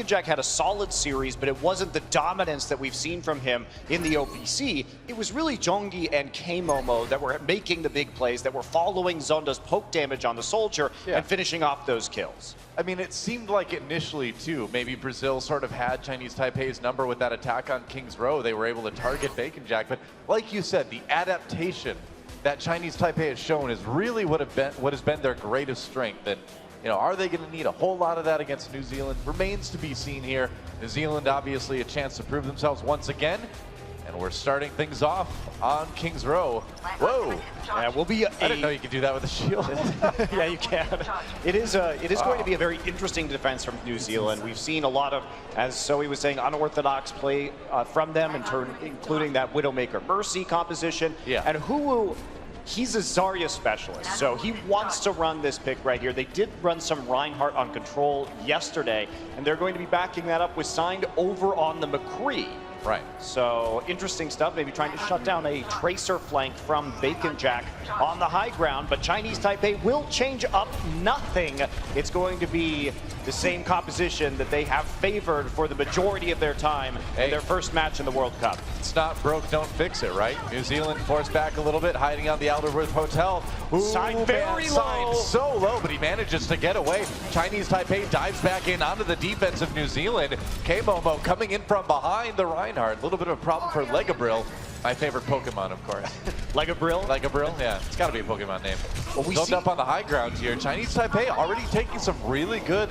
Jack had a solid series, but it wasn't the dominance that we've seen from him in the OPC. It was really Jongi and K-Momo that were making the big plays, that were following Zonda's poke damage on the soldier and finishing off those kills. I mean, it seemed like initially, too, maybe Brazil sort of had Chinese Taipei's number with that attack on King's Row. They were able to target Bacon Jack, but like you said, the adaptation that Chinese Taipei has shown is really what has been their greatest strength. And you know, are they going to need a whole lot of that against New Zealand? Remains to be seen here. New Zealand, obviously, a chance to prove themselves once again. And we're starting things off on King's Row. Whoa! Yeah, we'll be. I didn't know you could do that with a shield. Yeah, you can. It is going to be a very interesting defense from New Zealand. We've seen a lot of, as Zoe was saying, unorthodox play from them, including that Widowmaker Mercy composition. Yeah. And Huwu, he's a Zarya specialist, so he wants to run this pick right here. They did run some Reinhardt on control yesterday, and they're going to be backing that up with signed over on the McCree. Right. So interesting stuff, maybe trying to shut down a tracer flank from Bacon Jack on the high ground, but Chinese Taipei will change up nothing. It's going to be the same composition that they have favored for the majority of their time in their first match in the World Cup. It's not broke, don't fix it, right? New Zealand forced back a little bit, hiding on the Alderworth Hotel. Ooh, signed very low. Signed so low, but he manages to get away. Chinese Taipei dives back in onto the defense of New Zealand. K-Momo coming in from behind the Reinhardt. A little bit of a problem for Legabrill. My favorite Pokemon, of course. Legabrill? Legabrill, yeah. It's got to be a Pokemon name. Well, we Built see up on the high ground here. Chinese Taipei already taking some really good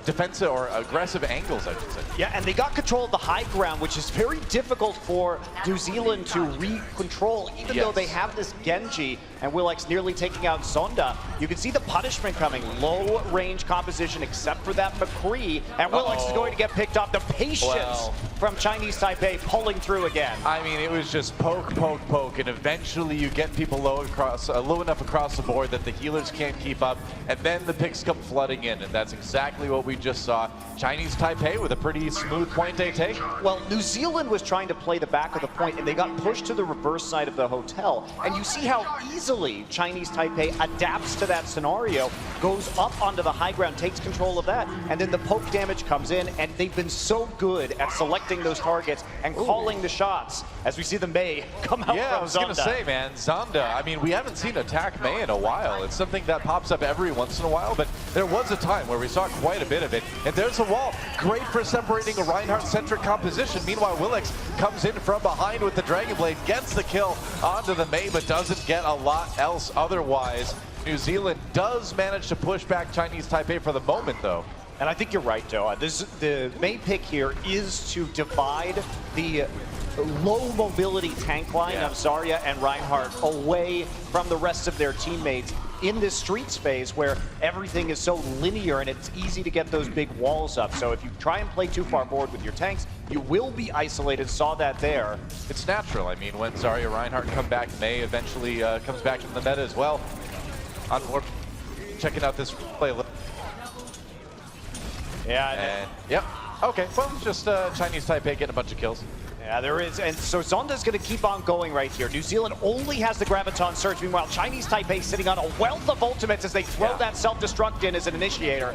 defensive or aggressive angles, I should say. Yeah, and they got control of the high ground, which is very difficult for New Zealand to re-control, even though they have this Genji and Willex nearly taking out Zonda. You can see the punishment coming. Low range composition except for that McCree, and Willex is going to get picked off. The patience from Chinese Taipei pulling through again. I mean, it was just poke, poke, poke, and eventually you get people low enough across the board that the healers can't keep up, and then the picks come flooding in, and that's exactly what we just saw. Chinese Taipei with a pretty smooth point A take. Well, New Zealand was trying to play the back of the point, and they got pushed to the reverse side of the hotel, and you see how easily Chinese Taipei adapts to that scenario, goes up onto the high ground, takes control of that, and then the poke damage comes in, and they've been so good at selecting those targets and calling the shots, as we see the Mei come out from Zonda. I was going to say, man, Zonda, I mean, we haven't seen attack Mei in a while. It's something that pops up every once in a while, but there was a time where we saw quite a bit of it, and there's a wall. Great for separating a Reinhardt-centric composition. Meanwhile, Willex comes in from behind with the Dragon Blade, gets the kill onto the Mei, but doesn't get a lot else otherwise. New Zealand does manage to push back Chinese Taipei for the moment, though. And I think you're right, Joe. The main pick here is to divide the low mobility tank line of Zarya and Reinhardt away from the rest of their teammates in this street space where everything is so linear and it's easy to get those big walls up. So if you try and play too far forward with your tanks, you will be isolated. Saw that there. It's natural. I mean, when Zarya Reinhardt come back, Mei eventually comes back in the meta as well. On board, checking out this play. Yeah. And, yep. Okay. Well, just Chinese Taipei getting a bunch of kills. Yeah, there is, and so Zonda's going to keep on going right here. New Zealand only has the Graviton Surge, meanwhile Chinese Taipei sitting on a wealth of ultimates as they throw that self-destruct in as an initiator.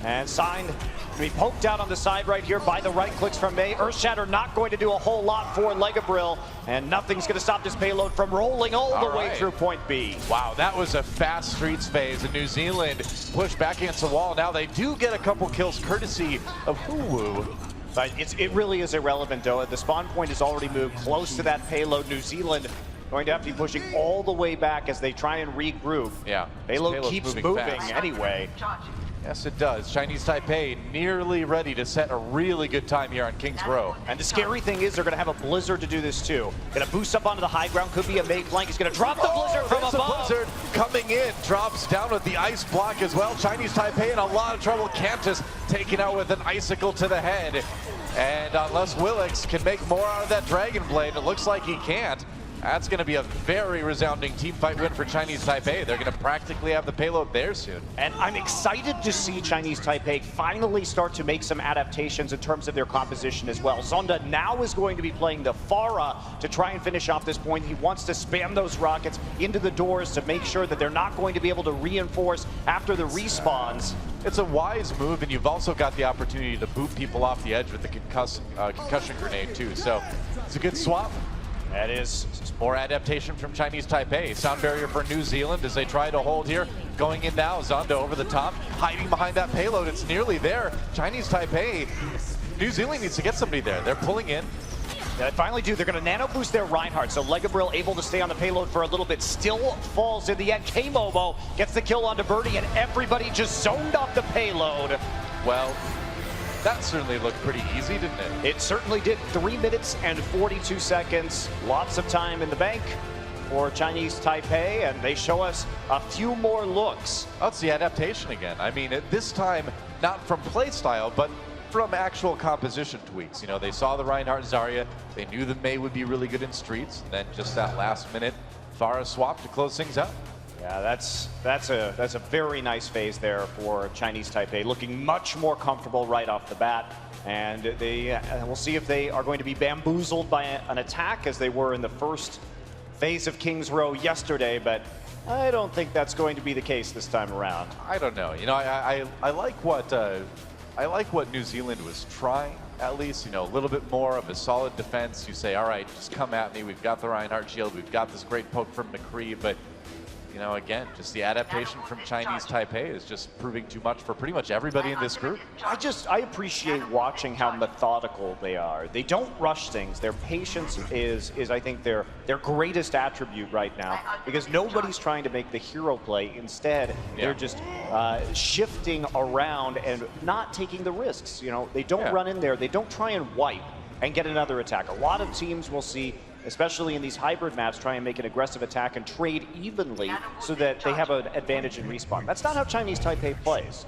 And signed to be poked out on the side right here by the right clicks from Mei. Earthshatter not going to do a whole lot for Legabrill, and nothing's going to stop this payload from rolling all the way through point B. Wow, that was a fast streets phase, and New Zealand pushed back against the wall. Now they do get a couple kills courtesy of Huwu. But it really is irrelevant, though. The spawn point has already moved close to that payload. New Zealand going to have to be pushing all the way back as they try and regroup. Yeah. Payload keeps moving anyway. Yes, it does. Chinese Taipei nearly ready to set a really good time here on King's Row. And the scary thing is they're going to have a Blizzard to do this too. Going to boost up onto the high ground. Could be a Mei flank. He's going to drop the Blizzard from above. The Blizzard coming in. Drops down with the ice block as well. Chinese Taipei in a lot of trouble. Cantus taken out with an icicle to the head. And unless Willex can make more out of that Dragon Blade, it looks like he can't. That's going to be a very resounding team fight win for Chinese Taipei. They're going to practically have the payload there soon. And I'm excited to see Chinese Taipei finally start to make some adaptations in terms of their composition as well. Zonda now is going to be playing the Pharah to try and finish off this point. He wants to spam those rockets into the doors to make sure that they're not going to be able to reinforce after the respawns. it's a wise move, and you've also got the opportunity to boot people off the edge with the concussion grenade too. So it's a good swap. That is more adaptation from Chinese Taipei. Sound barrier for New Zealand as they try to hold here. Going in now, Zondo over the top, hiding behind that payload. It's nearly there. Chinese Taipei, New Zealand needs to get somebody there. They're pulling in. They finally do. They're going to nano boost their Reinhardt. So Legabriel able to stay on the payload for a little bit. Still falls in the end. K-Momo gets the kill onto Birdie, and everybody just zoned off the payload. Well, that certainly looked pretty easy, didn't it? It certainly did. 3 minutes and 42 seconds. Lots of time in the bank for Chinese Taipei, and they show us a few more looks. That's the adaptation again. I mean, at this time, not from play style, but from actual composition tweaks. You know, they saw the Reinhardt Zarya. They knew that Mei would be really good in streets. And then just that last minute, Pharah swap to close things out. Yeah, that's a very nice phase there for Chinese Taipei, looking much more comfortable right off the bat. And we'll see if they are going to be bamboozled by an attack as they were in the first phase of King's Row yesterday, but I don't think that's going to be the case this time around. I don't know. You know, I like what New Zealand was trying, at least, you know, a little bit more of a solid defense. You say, all right, just come at me. We've got the Reinhardt shield. We've got this great poke from McCree, but you know, again, just the adaptation from Chinese Taipei is just proving too much for pretty much everybody in this group. I appreciate watching how methodical they are. They don't rush things. Their patience is I think their greatest attribute right now, because nobody's trying to make the hero play. Instead, they're just shifting around and not taking the risks. You know, they don't run in there. They don't try and wipe and get another attack. A lot of teams will see, especially in these hybrid maps, try and make an aggressive attack and trade evenly so that they have an advantage in respawn. That's not how Chinese Taipei plays.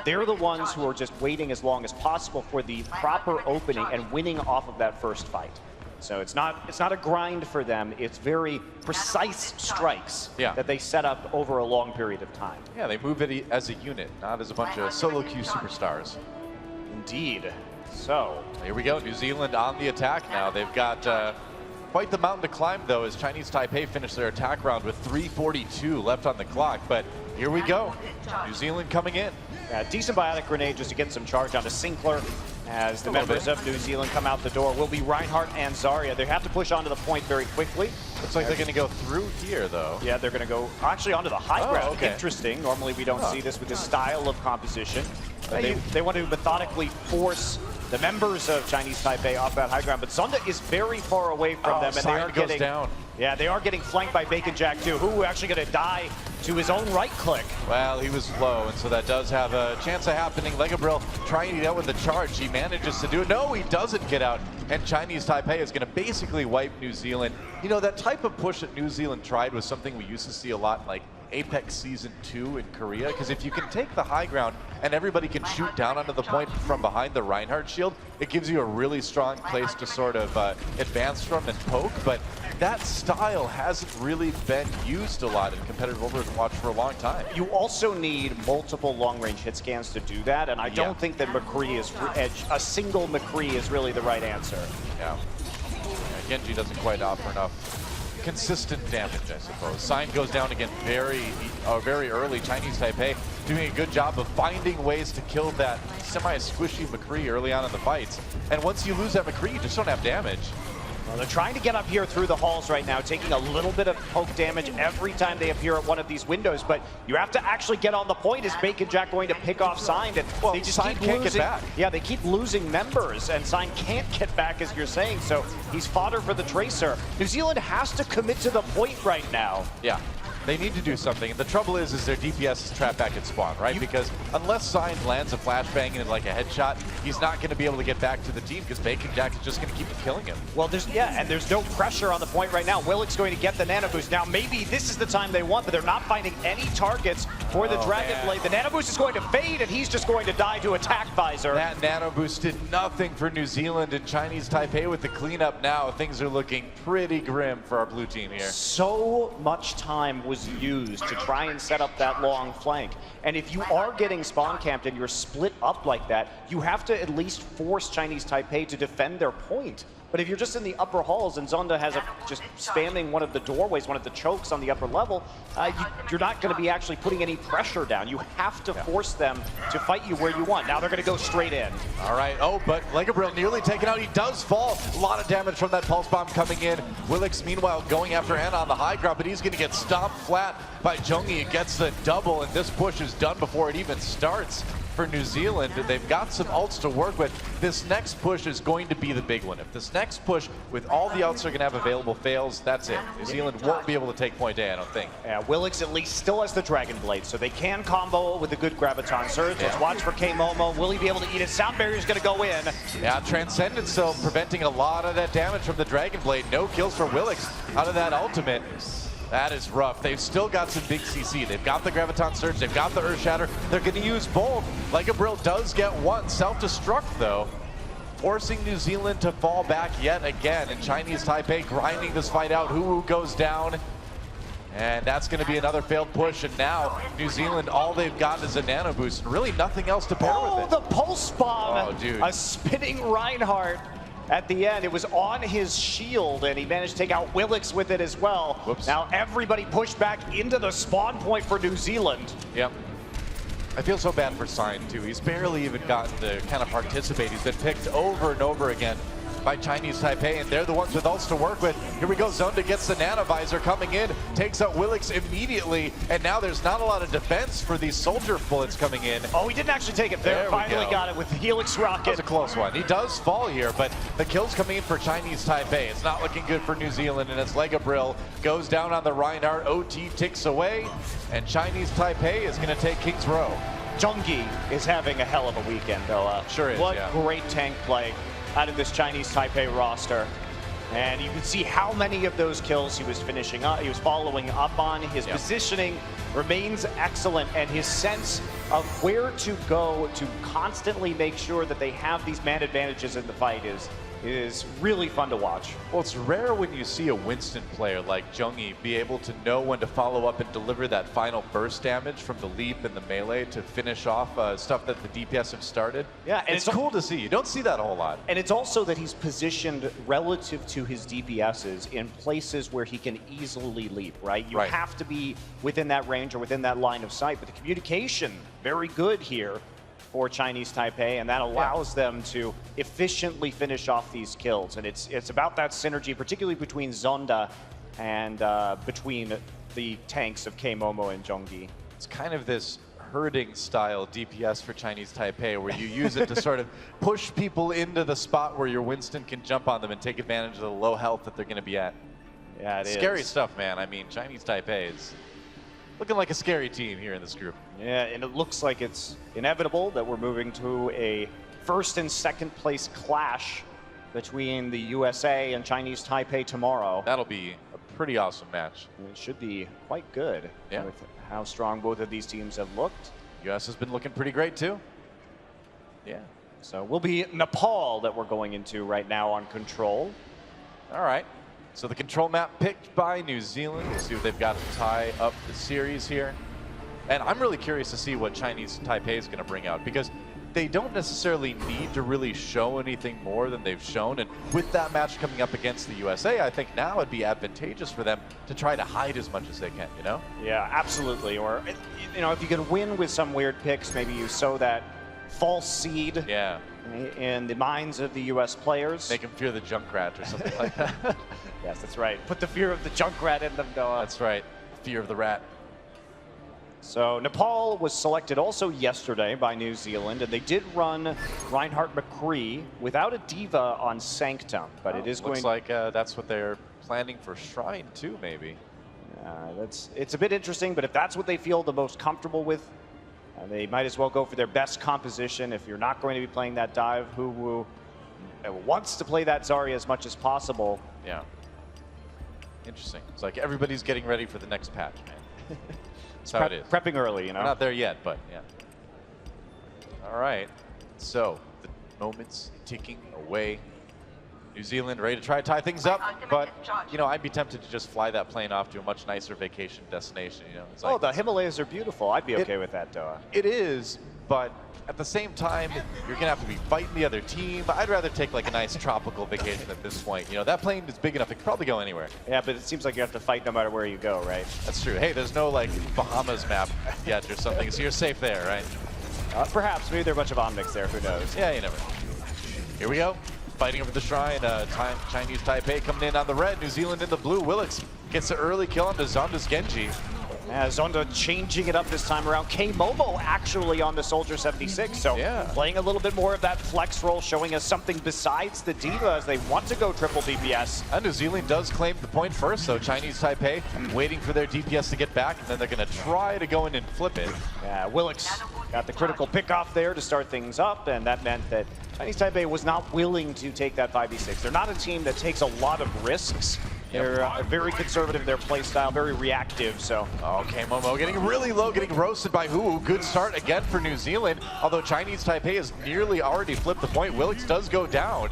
They're the ones who are just waiting as long as possible for the proper opening and winning off of that first fight. So it's not a grind for them. It's very precise strikes that they set up over a long period of time. Yeah, they move it as a unit, not as a bunch of solo queue superstars. Indeed. So here we go. New Zealand on the attack now. They've got quite the mountain to climb, though, as Chinese Taipei finished their attack round with 3:42 left on the clock. But here we go. New Zealand coming in. Decent biotic grenade just to get some charge onto Sinclair as the members of New Zealand come out the door. Will be Reinhardt and Zarya. They have to push onto the point very quickly. Looks like they're going to go through here, though. Yeah, they're going to go actually onto the high ground. Okay. Interesting. Normally we don't see this with this style of composition. They want to methodically force the members of Chinese Taipei off that high ground, but Zonda is very far away from them, and they are getting down. Yeah, they are getting flanked by Bacon Jack too, who actually going to die to his own right click. Well, he was low, and so that does have a chance of happening. Legabriel trying to get out with the charge. He manages to do it. No, he doesn't get out, and Chinese Taipei is going to basically wipe New Zealand. You know, that type of push that New Zealand tried was something we used to see a lot, like Apex Season 2 in Korea, because if you can take the high ground and everybody can shoot down onto the point from behind the Reinhardt shield, it gives you a really strong place to sort of advance from and poke. But that style hasn't really been used a lot in competitive Overwatch for a long time. You also need multiple long-range hit scans to do that, and I don't think that McCree is a single McCree is really the right answer. Yeah, Genji doesn't quite offer enough consistent damage, I suppose. Sign goes down again very early. Chinese Taipei doing a good job of finding ways to kill that semi-squishy McCree early on in the fights. And once you lose that McCree, you just don't have damage. Well, they're trying to get up here through the halls right now, taking a little bit of poke damage every time they appear at one of these windows, but you have to actually get on the point. Is Bacon Jack going to pick off Sign? And well, they just Sign can't get back. Yeah, they keep losing members, and Sign can't get back, as you're saying, so he's fodder for the Tracer. New Zealand has to commit to the point right now. Yeah. They need to do something. And the trouble is their DPS is trapped back at spawn, right? Because unless Sign lands a flashbang and like a headshot, he's not going to be able to get back to the team because Bacon Jack is just going to keep killing him. Well, there's no pressure on the point right now. Willick's going to get the nano boost. Now, maybe this is the time they want, but they're not finding any targets for the Dragon Blade. The nano boost is going to fade, and he's just going to die to attack visor. That nano boost did nothing for New Zealand, and Chinese Taipei with the cleanup now. Things are looking pretty grim for our blue team here. So much time was used to try and set up that long flank. And if you are getting spawn camped and you're split up like that, you have to at least force Chinese Taipei to defend their point. But if you're just in the upper halls and Zonda has just spamming one of the doorways, one of the chokes on the upper level, you're not going to be actually putting any pressure down. You have to force them to fight you where you want. Now they're going to go straight in. All right. Oh, but Legabriel nearly taken out. He does fall. A lot of damage from that pulse bomb coming in. Willix, meanwhile, going after Anna on the high ground, but he's going to get stomped flat by Jungyi. It gets the double, and this push is done before it even starts for New Zealand. They've got some ults to work with. This next push is going to be the big one. If this next push, with all the ults they're going to have available, fails, that's it. New Zealand won't be able to take point A, I don't think. Yeah, Willix at least still has the Dragon Blade, so they can combo with a good Graviton Surge. Let's watch for K-Momo. Will he be able to eat it? Sound Barrier's going to go in. Yeah, Transcendence, though, preventing a lot of that damage from the Dragon Blade. No kills for Willix out of that ultimate. That is rough. They've still got some big CC. They've got the Graviton Surge. They've got the Earth Shatter. They're going to use both. Legabriel does get one. Self-destruct, though, forcing New Zealand to fall back yet again. And Chinese Taipei grinding this fight out. Huwu goes down. And that's going to be another failed push. And now New Zealand, all they've got is a nano boost. And really nothing else to pair with it. The pulse bomb. Oh, dude. A spinning Reinhardt. At the end, it was on his shield, and he managed to take out Willix with it as well. Whoops. Now everybody pushed back into the spawn point for New Zealand. Yep. I feel so bad for Sign, too. He's barely even gotten to kind of participate. He's been picked over and over again by Chinese Taipei, and they're the ones with ults to work with. Here we go, Zonda gets the Nanovisor coming in, takes out Willix immediately, and now there's not a lot of defense for these soldier bullets coming in. Oh, he didn't actually take it there. Finally got it with the Helix Rocket. That was a close one. He does fall here, but the kills coming in for Chinese Taipei. It's not looking good for New Zealand, and it's Legabriel goes down on the Reinhardt. OT ticks away, and Chinese Taipei is going to take King's Row. Jungyi is having a hell of a weekend, though. Sure is, What yeah. great tank play out of this Chinese Taipei roster. And you can see how many of those kills he was finishing up, he was following up on. His positioning remains excellent, and his sense of where to go to constantly make sure that they have these man advantages in the fight is really fun to watch. Well, it's rare when you see a Winston player like Jungyi be able to know when to follow up and deliver that final burst damage from the leap and the melee to finish off stuff that the DPS have started. Yeah, and it's cool to see. You don't see that a whole lot. And it's also that he's positioned relative to his DPSs in places where he can easily leap, right? You have to be within that range or within that line of sight, but the communication, very good here for Chinese Taipei, and that allows them to efficiently finish off these kills. And it's about that synergy, particularly between Zonda and between the tanks of K-Momo and Jungyi. It's kind of this herding style DPS for Chinese Taipei, where you use it to sort of push people into the spot where your Winston can jump on them and take advantage of the low health that they're going to be at. Yeah, it is. Scary stuff, man. I mean, Chinese Taipei is looking like a scary team here in this group. Yeah, and it looks like it's inevitable that we're moving to a first and second place clash between the USA and Chinese Taipei tomorrow. That'll be a pretty awesome match. It should be quite good with how strong both of these teams have looked. US has been looking pretty great too. Yeah. So we'll be Nepal that we're going into right now on Control. All right. So the control map picked by New Zealand. We'll see what they've got to tie up the series here. And I'm really curious to see what Chinese Taipei is going to bring out, because they don't necessarily need to really show anything more than they've shown. And with that match coming up against the USA, I think now it'd be advantageous for them to try to hide as much as they can, you know? Yeah, absolutely. Or, you know, if you could win with some weird picks, maybe you sow that false seed in the minds of the US players. Make them fear the Junkrat or something like that. Yes, that's right. Put the fear of the Junkrat in them, Noah. That's right. Fear of the rat. So Nepal was selected also yesterday by New Zealand, and they did run Reinhardt McCree without a diva on Sanctum, but it is going. Looks like that's what they're planning for Shrine too, maybe. It's a bit interesting, but if that's what they feel the most comfortable with, they might as well go for their best composition. If you're not going to be playing that dive, who wants to play that Zarya as much as possible. Yeah. Interesting. It's like everybody's getting ready for the next patch, man. That's how it is. Prepping early, you know? We're not there yet, but yeah. All right. So the moments ticking away. New Zealand ready to try to tie things up, but you know, I'd be tempted to just fly that plane off to a much nicer vacation destination. You know, it's like, the Himalayas are beautiful. I'd be okay with that, Doa. It is, but at the same time, you're gonna have to be fighting the other team. I'd rather take like a nice tropical vacation at this point. You know, that plane is big enough, it could probably go anywhere. Yeah, but it seems like you have to fight no matter where you go, right? That's true. Hey, there's no like Bahamas map yet or something, so you're safe there, right? Perhaps, maybe there are a bunch of Omnics there, who knows? Yeah, you never know. Here we go. Fighting over the shrine, Chinese Taipei coming in on the red, New Zealand in the blue. Willix gets an early kill onto Zonda's Genji. Zonda changing it up this time around. K-Momo actually on the Soldier 76, so playing a little bit more of that flex role, showing us something besides the Diva as they want to go triple DPS. And New Zealand does claim the point first, so Chinese Taipei waiting for their DPS to get back, and then they're going to try to go in and flip it. Yeah, Willix got the critical pick off there to start things up, and that meant that Chinese Taipei was not willing to take that 5v6. They're not a team that takes a lot of risks. They're very conservative in their play style, very reactive, so. Okay, Momo getting really low, getting roasted by Hu. Good start again for New Zealand, although Chinese Taipei has nearly already flipped the point. Willix does go down.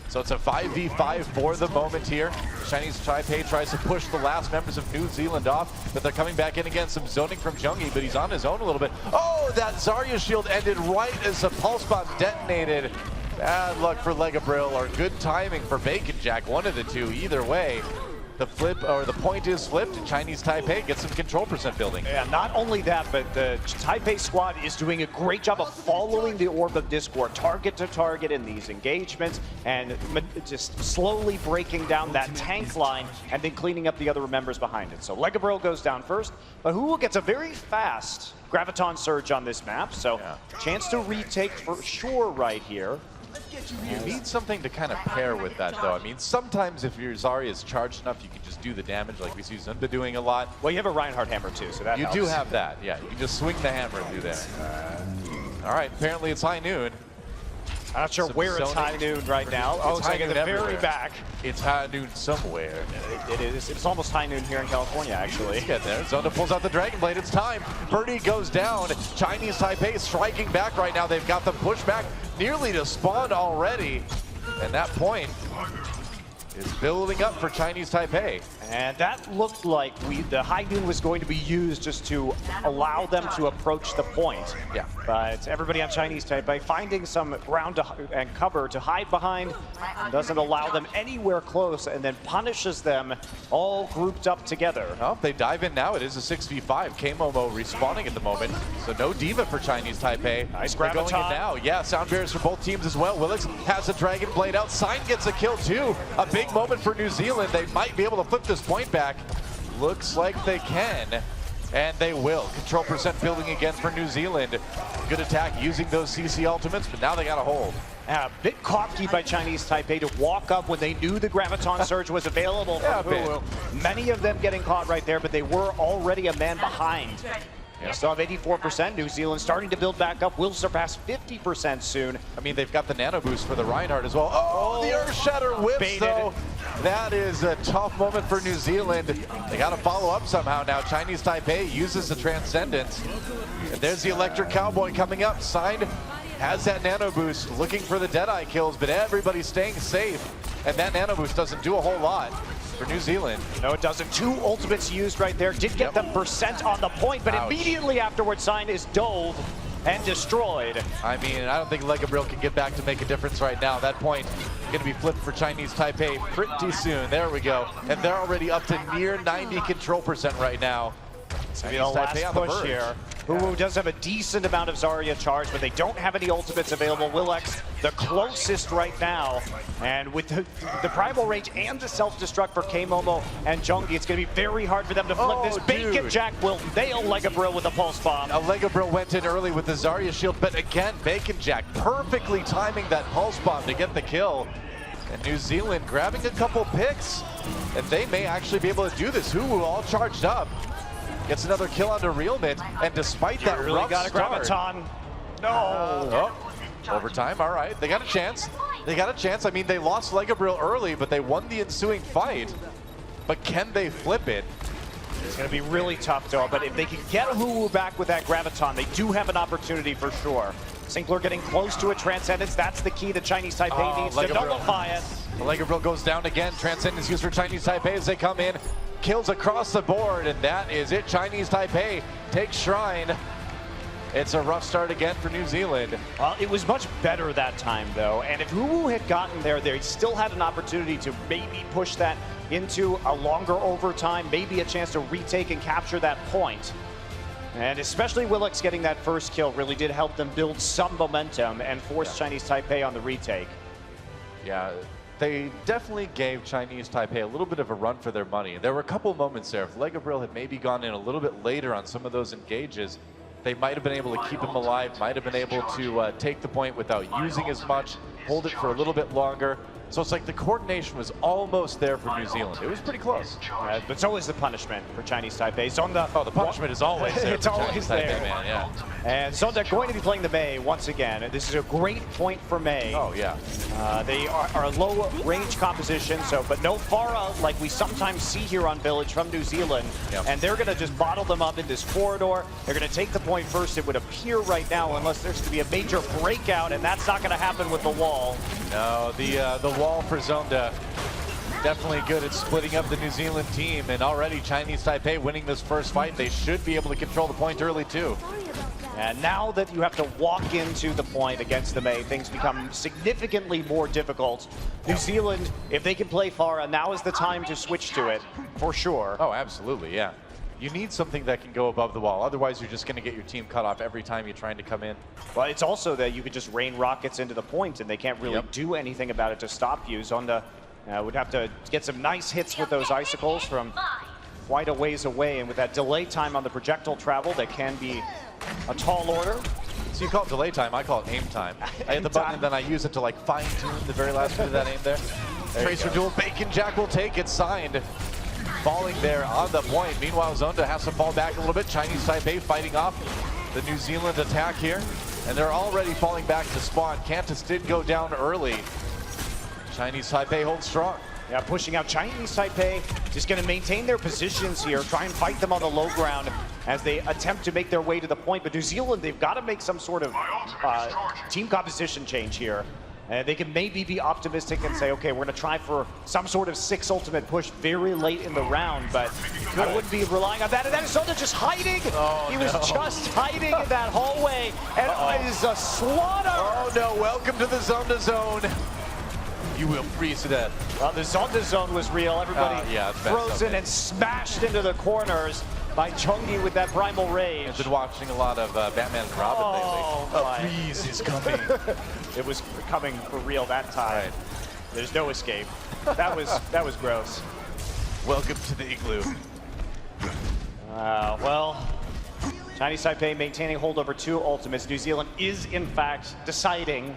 So it's a 5v5 for the moment here. Chinese Taipei tries to push the last members of New Zealand off, but they're coming back in again. Some zoning from Jungi, but he's on his own a little bit. Oh, that Zarya shield ended right as the pulse bomb detonated. Bad luck for Legabrill, or good timing for Bacon Jack, one of the two. Either way, the flip or the point is flipped, and Chinese Taipei gets some control percent building. Yeah, not only that, but the Taipei squad is doing a great job of following the Orb of Discord, target to target in these engagements, and just slowly breaking down that tank line and then cleaning up the other members behind it. So Legabrill goes down first, but Hu gets a very fast Graviton Surge on this map, so chance to retake for sure right here. You need something to kind of pair with that, though. I mean, sometimes if your Zarya is charged enough, you can just do the damage like we see Zunda doing a lot. Well, you have a Reinhardt hammer, too, so that helps. You do have that, yeah. You can just swing the hammer through there. All right, apparently it's high noon. I'm not sure where it's high noon right now. Oh, it's like at the very back. It's high noon somewhere. It is. It's almost high noon here in California, actually. Let's get there. Zonda pulls out the Dragon Blade. It's time. Birdie goes down. Chinese Taipei striking back right now. They've got the pushback nearly to spawn already. And that point is building up for Chinese Taipei. And that looked like the high noon was going to be used just to allow them to approach the point. Yeah. But everybody on Chinese Taipei finding some ground and cover to hide behind, doesn't allow them anywhere close, and then punishes them all grouped up together. Well, if they dive in now, it is a 6v5. K-Momo respawning at the moment, so no Diva for Chinese Taipei. Nice They're going in Graviton. now. Yeah, sound barriers for both teams as well. Willix has a Dragon Blade out. Sign gets a kill too. A big moment for New Zealand. They might be able to flip this point back. Looks like they can, and they will. Control percent building again for New Zealand. Good attack using those CC ultimates, but now they got a hold. A bit cocky by Chinese Taipei to walk up when they knew the Graviton Surge was available from Hu. Many of them getting caught right there, but they were already a man behind. They still have 84%. New Zealand starting to build back up. Will surpass 50% soon. I mean, they've got the nano boost for the Reinhardt as well. Oh, the Earth Shatter whips, though. That is a tough moment for New Zealand. They got to follow up somehow now. Chinese Taipei uses the Transcendence. And there's the Electric Cowboy coming up. Signed has that nano boost, looking for the Deadeye kills, but everybody's staying safe. And that nano boost doesn't do a whole lot for New Zealand. No, it doesn't. 2 ultimates used right there. Did get them percent on the point, but immediately afterwards, Sign is doled and destroyed. I mean, I don't think Legabrill can get back to make a difference right now. That point going to be flipped for Chinese Taipei pretty soon. There we go. And they're already up to near 90 control percent right now. It's going to be the last push here. Hu does have a decent amount of Zarya charged, but they don't have any ultimates available. Willix, the closest right now. And with the Primal Rage and the self-destruct for K-Momo and Jungi, it's going to be very hard for them to flip this. Bacon Jack will nail Legabrill with a pulse bomb. Legabrill went in early with the Zarya shield, but again, Bacon Jack perfectly timing that pulse bomb to get the kill. And New Zealand grabbing a couple picks, and they may actually be able to do this. Hu all charged up. Gets another kill onto Realmint, and despite that really rough got a start, Graviton. No. Overtime, all right. They got a chance. They got a chance. I mean, they lost Legabrill early, but they won the ensuing fight. But can they flip it? It's going to be really tough, though. But if they can get Hu back with that Graviton, they do have an opportunity for sure. Sinclair getting close to a Transcendence. That's the key the Chinese Taipei needs to nullify it. The Legabrill goes down again. Transcendence used for Chinese Taipei as they come in. Kills across the board, and that is it. Chinese Taipei takes Shrine. It's a rough start again for New Zealand. Well, it was much better that time, though. And if Huwu had gotten there, they still had an opportunity to maybe push that into a longer overtime, maybe a chance to retake and capture that point. And especially Willix getting that first kill really did help them build some momentum and force Chinese Taipei on the retake. Yeah, they definitely gave Chinese Taipei a little bit of a run for their money. There were a couple moments there. If Legabriel had maybe gone in a little bit later on some of those engages, they might have been able to keep him alive, might have been able to take the point without using as much, hold it for a little bit longer. So it's like the coordination was almost there for New Zealand. It was pretty close. But it's always the punishment for Chinese Taipei. Zonda, the punishment is always there. It's always there. Taipei, man, yeah. And Zonda going to be playing the Mei once again. This is a great point for Mei. Oh, yeah. They are a low-range composition, but no Pharah like we sometimes see here on Village from New Zealand. Yep. And they're going to just bottle them up in this corridor. They're going to take the point first, it would appear right now, unless there's going to be a major breakout, and that's not going to happen with the wall. No, the wall for Zonda definitely good at splitting up the New Zealand team, and already Chinese Taipei winning this first fight. They should be able to control the point early too. And now that you have to walk into the point against the Mei, things become significantly more difficult. New Zealand, if they can play Pharah, now is the time to switch to it, for sure. Oh, absolutely, yeah. You need something that can go above the wall. Otherwise, you're just going to get your team cut off every time you're trying to come in. Well, it's also that you could just rain rockets into the point, and they can't really do anything about it to stop you. Zonda would have to get some nice hits with those icicles from quite a ways away, and with that delay time on the projectile travel, that can be a tall order. So you call it delay time, I call it aim time. I hit the button and then I use it to like fine-tune the very last bit of that aim there. Tracer duel, Bacon Jack will take it, signed. Falling there on the point. Meanwhile, Zonda has to fall back a little bit. Chinese Taipei fighting off the New Zealand attack here. And they're already falling back to spawn. Cantus did go down early. Chinese Taipei holds strong. Yeah, pushing out Chinese Taipei, just going to maintain their positions here, try and fight them on the low ground as they attempt to make their way to the point. But New Zealand, they've got to make some sort of team composition change here. They can maybe be optimistic and say, okay, we're going to try for some sort of 6 ultimate push very late in the round, but I wouldn't be relying on that. And that is Zonda just hiding. Oh, he was just hiding in that hallway, and it is a slaughter. Oh no, welcome to the Zonda zone. You will freeze to death. Well, the Zonda zone was real. Everybody frozen and smashed into the corners by Chungi with that primal rage. I've been watching a lot of Batman and Robin lately. My. A freeze is coming. It was coming for real that time. Right. There's no escape. That was gross. Welcome to the igloo. Well, Chinese Taipei maintaining hold over 2 ultimates. New Zealand is in fact deciding,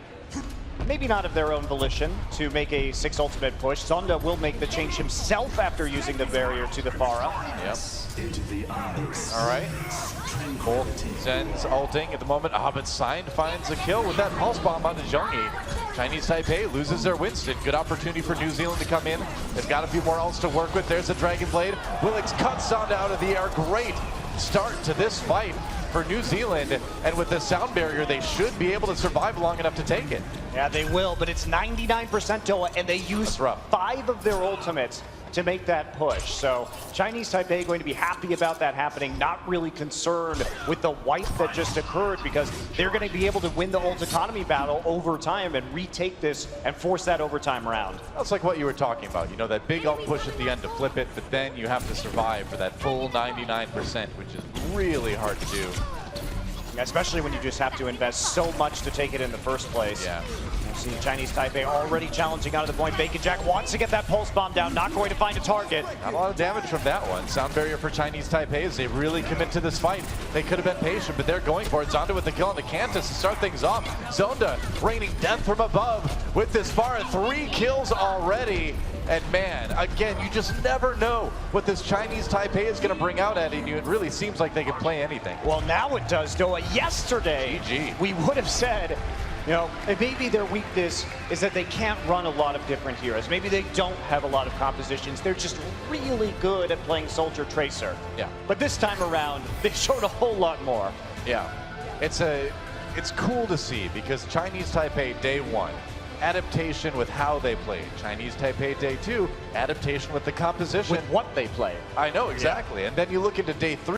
maybe not of their own volition, to make a 6 ultimate push. Zonda will make the change himself after using the barrier to the Pharah. Yep. All right. Both Zen's ulting at the moment. But Signed finds a kill with that pulse bomb onto Zhongyi. Chinese Taipei loses their Winston. Good opportunity for New Zealand to come in. They've got a few more ults to work with. There's a Dragon Blade. Willix cuts Zonda out of the air. Great start to this fight for New Zealand, and with the sound barrier, they should be able to survive long enough to take it. Yeah, they will, but it's 99% Doa, and they use 5 of their ultimates to make that push. So Chinese Taipei going to be happy about that happening, not really concerned with the wipe that just occurred, because they're going to be able to win the ult economy battle over time and retake this and force that overtime round. That's like what you were talking about, you know, that big ult push at the end to flip it, but then you have to survive for that full 99%, which is really hard to do. Especially when you just have to invest so much to take it in the first place. Yeah. You see Chinese Taipei already challenging out of the point. Bacon Jack wants to get that pulse bomb down, not going to find a target. Not a lot of damage from that one. Sound barrier for Chinese Taipei as they really commit to this fight. They could have been patient, but they're going for it. Zonda with the kill on the Cantus to start things off. Zonda raining death from above with this Pharah. 3 kills already. And man, again, you just never know what this Chinese Taipei is going to bring out at you. It really seems like they can play anything. Well, now it does, Doa. Yesterday, we would have said, you know, maybe their weakness is that they can't run a lot of different heroes. Maybe they don't have a lot of compositions. They're just really good at playing Soldier Tracer. Yeah. But this time around, they showed a whole lot more. Yeah. It's cool to see, because Chinese Taipei day 1, adaptation with how they played. Chinese Taipei day 2, adaptation with the composition. With what they play. I know, exactly. Yeah. And then you look into day 3.